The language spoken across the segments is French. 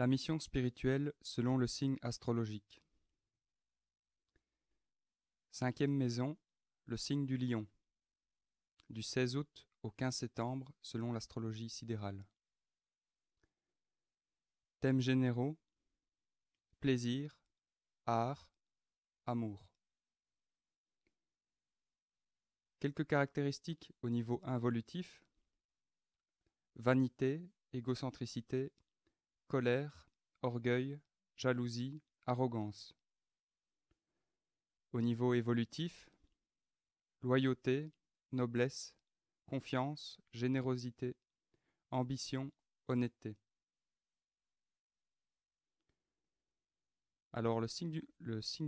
La mission spirituelle selon le signe astrologique. 5e maison, le signe du Lion. Du 16 août au 15 septembre selon l'astrologie sidérale. Thèmes généraux: plaisir, art, amour. Quelques caractéristiques au niveau involutif: vanité, égocentricité, colère, orgueil, jalousie, arrogance. Au niveau évolutif: loyauté, noblesse, confiance, générosité, ambition, honnêteté. Alors le signe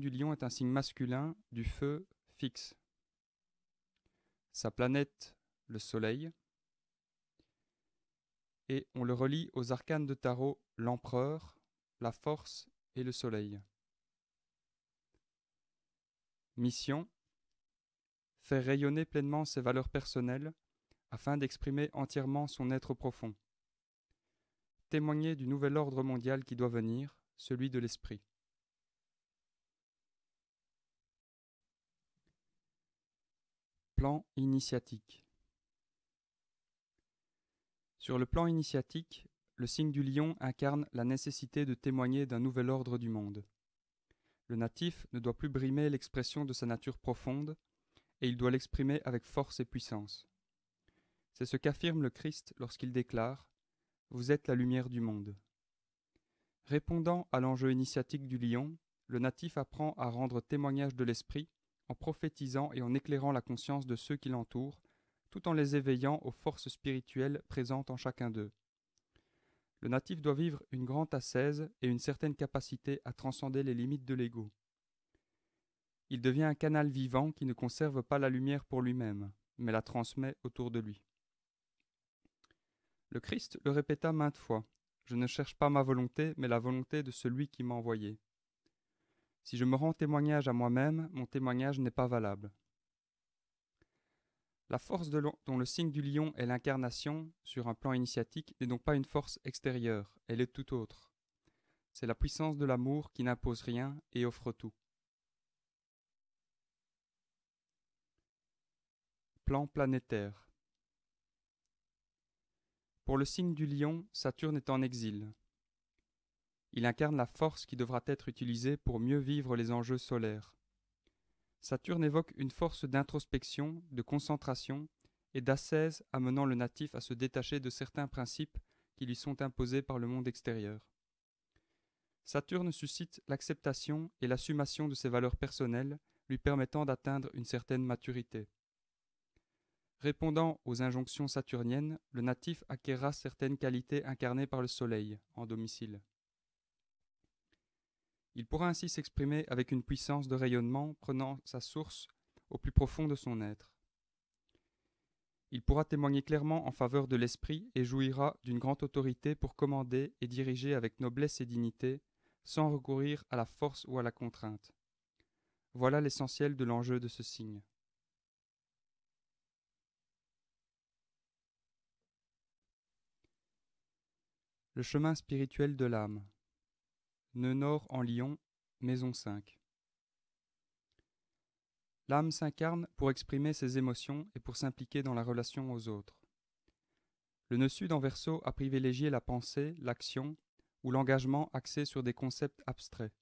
du Lion est un signe masculin du feu fixe. Sa planète, le Soleil, et on le relie aux arcanes de tarot, l'Empereur, la Force et le Soleil. Mission: faire rayonner pleinement ses valeurs personnelles afin d'exprimer entièrement son être profond. Témoigner du nouvel ordre mondial qui doit venir, celui de l'esprit. Plan initiatique. Sur le plan initiatique, le signe du Lion incarne la nécessité de témoigner d'un nouvel ordre du monde. Le natif ne doit plus brimer l'expression de sa nature profonde, et il doit l'exprimer avec force et puissance. C'est ce qu'affirme le Christ lorsqu'il déclare « Vous êtes la lumière du monde ». Répondant à l'enjeu initiatique du Lion, le natif apprend à rendre témoignage de l'esprit en prophétisant et en éclairant la conscience de ceux qui l'entourent, tout en les éveillant aux forces spirituelles présentes en chacun d'eux. Le natif doit vivre une grande ascèse et une certaine capacité à transcender les limites de l'ego. Il devient un canal vivant qui ne conserve pas la lumière pour lui-même, mais la transmet autour de lui. Le Christ le répéta maintes fois: « Je ne cherche pas ma volonté, mais la volonté de celui qui m'a envoyé. Si je me rends témoignage à moi-même, mon témoignage n'est pas valable. » La force dont le signe du Lion est l'incarnation, sur un plan initiatique, n'est donc pas une force extérieure, elle est tout autre. C'est la puissance de l'amour qui n'impose rien et offre tout. Plan planétaire. Pour le signe du Lion, Saturne est en exil. Il incarne la force qui devra être utilisée pour mieux vivre les enjeux solaires. Saturne évoque une force d'introspection, de concentration et d'ascèse amenant le natif à se détacher de certains principes qui lui sont imposés par le monde extérieur. Saturne suscite l'acceptation et l'assumation de ses valeurs personnelles, lui permettant d'atteindre une certaine maturité. Répondant aux injonctions saturniennes, le natif acquérera certaines qualités incarnées par le Soleil, en domicile. Il pourra ainsi s'exprimer avec une puissance de rayonnement prenant sa source au plus profond de son être. Il pourra témoigner clairement en faveur de l'esprit et jouira d'une grande autorité pour commander et diriger avec noblesse et dignité, sans recourir à la force ou à la contrainte. Voilà l'essentiel de l'enjeu de ce signe. Le chemin spirituel de l'âme. Nœud nord en Lion, maison 5. L'âme s'incarne pour exprimer ses émotions et pour s'impliquer dans la relation aux autres. Le nœud sud en Verseau a privilégié la pensée, l'action ou l'engagement axé sur des concepts abstraits.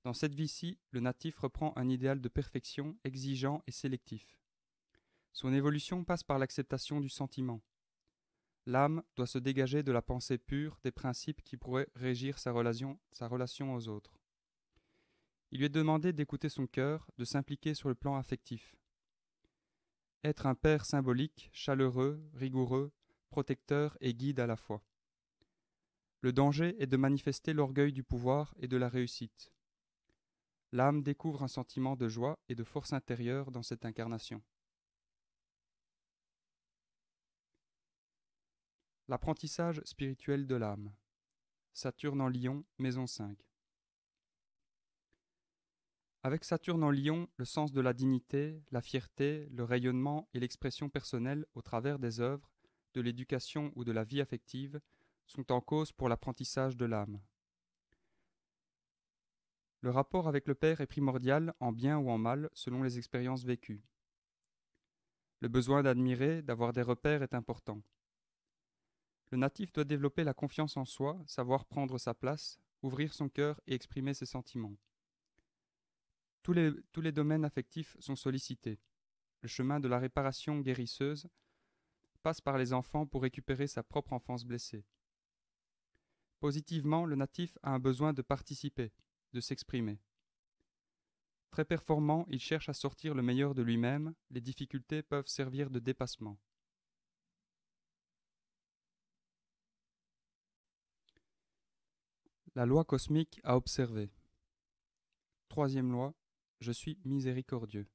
Dans cette vie-ci, le natif reprend un idéal de perfection exigeant et sélectif. Son évolution passe par l'acceptation du sentiment. L'âme doit se dégager de la pensée pure des principes qui pourraient régir sa relation aux autres. Il lui est demandé d'écouter son cœur, de s'impliquer sur le plan affectif. Être un père symbolique, chaleureux, rigoureux, protecteur et guide à la fois. Le danger est de manifester l'orgueil du pouvoir et de la réussite. L'âme découvre un sentiment de joie et de force intérieure dans cette incarnation. L'apprentissage spirituel de l'âme. Saturne en Lion, maison 5. Avec Saturne en Lion, le sens de la dignité, la fierté, le rayonnement et l'expression personnelle au travers des œuvres, de l'éducation ou de la vie affective sont en cause pour l'apprentissage de l'âme. Le rapport avec le Père est primordial en bien ou en mal selon les expériences vécues. Le besoin d'admirer, d'avoir des repères est important. Le natif doit développer la confiance en soi, savoir prendre sa place, ouvrir son cœur et exprimer ses sentiments. Tous les domaines affectifs sont sollicités. Le chemin de la réparation guérisseuse passe par les enfants pour récupérer sa propre enfance blessée. Positivement, le natif a un besoin de participer, de s'exprimer. Très performant, il cherche à sortir le meilleur de lui-même, les difficultés peuvent servir de dépassement. La loi cosmique à observer. Troisième loi, je suis miséricordieux.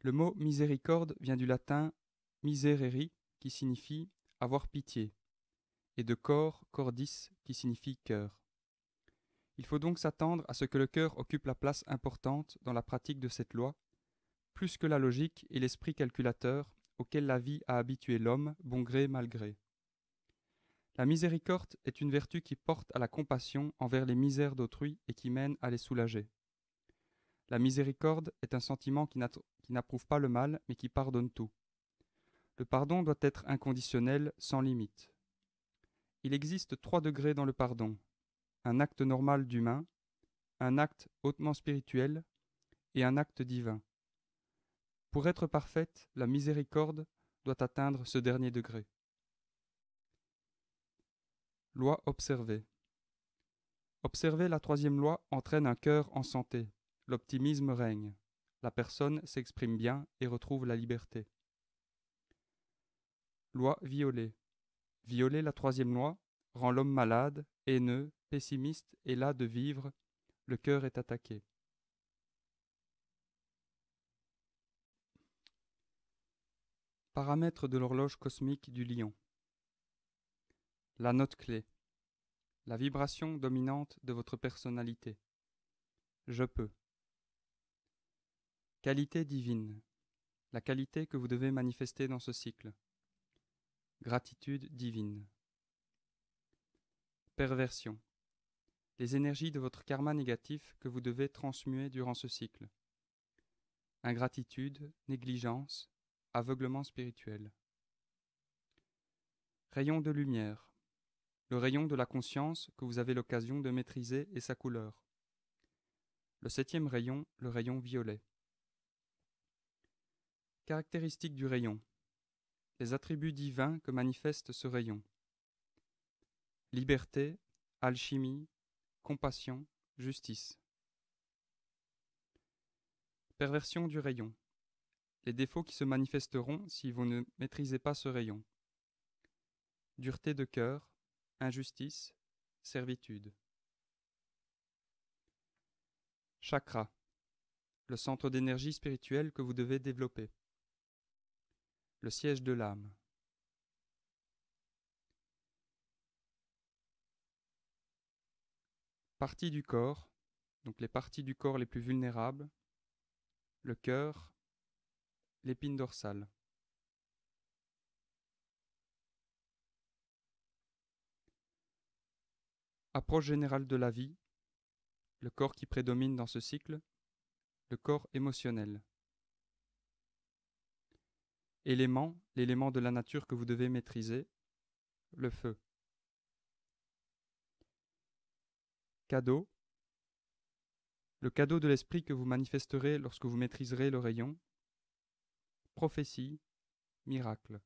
Le mot miséricorde vient du latin miserere, qui signifie avoir pitié, et de cor, cordis, qui signifie cœur. Il faut donc s'attendre à ce que le cœur occupe la place importante dans la pratique de cette loi, plus que la logique et l'esprit calculateur auquel la vie a habitué l'homme, bon gré mal gré. La miséricorde est une vertu qui porte à la compassion envers les misères d'autrui et qui mène à les soulager. La miséricorde est un sentiment qui n'approuve pas le mal, mais qui pardonne tout. Le pardon doit être inconditionnel, sans limite. Il existe 3 degrés dans le pardon. Un acte normal d'humain, un acte hautement spirituel et un acte divin. Pour être parfaite, la miséricorde doit atteindre ce dernier degré. Loi observée. Observer la 3e loi entraîne un cœur en santé. L'optimisme règne. La personne s'exprime bien et retrouve la liberté. Loi violée. Violer la 3e loi rend l'homme malade, haineux, pessimiste et las de vivre. Le cœur est attaqué. Paramètres de l'horloge cosmique du lion. La note clé. La vibration dominante de votre personnalité. Je peux. Qualité divine. La qualité que vous devez manifester dans ce cycle. Gratitude divine. Perversion. Les énergies de votre karma négatif que vous devez transmuer durant ce cycle. Ingratitude, négligence, aveuglement spirituel. Rayon de lumière. Le rayon de la conscience que vous avez l'occasion de maîtriser et sa couleur. Le 7e rayon, le rayon violet. Caractéristiques du rayon. Les attributs divins que manifeste ce rayon. Liberté, alchimie, compassion, justice. Perversion du rayon. Les défauts qui se manifesteront si vous ne maîtrisez pas ce rayon. Dureté de cœur, injustice, servitude. Chakra. Le centre d'énergie spirituelle que vous devez développer. Le siège de l'âme. Parties du corps, donc les parties du corps les plus vulnérables, le cœur, l'épine dorsale. Approche générale de la vie, le corps qui prédomine dans ce cycle, le corps émotionnel. Élément, l'élément de la nature que vous devez maîtriser, le feu. Cadeau, le cadeau de l'esprit que vous manifesterez lorsque vous maîtriserez le rayon. Prophétie, miracle.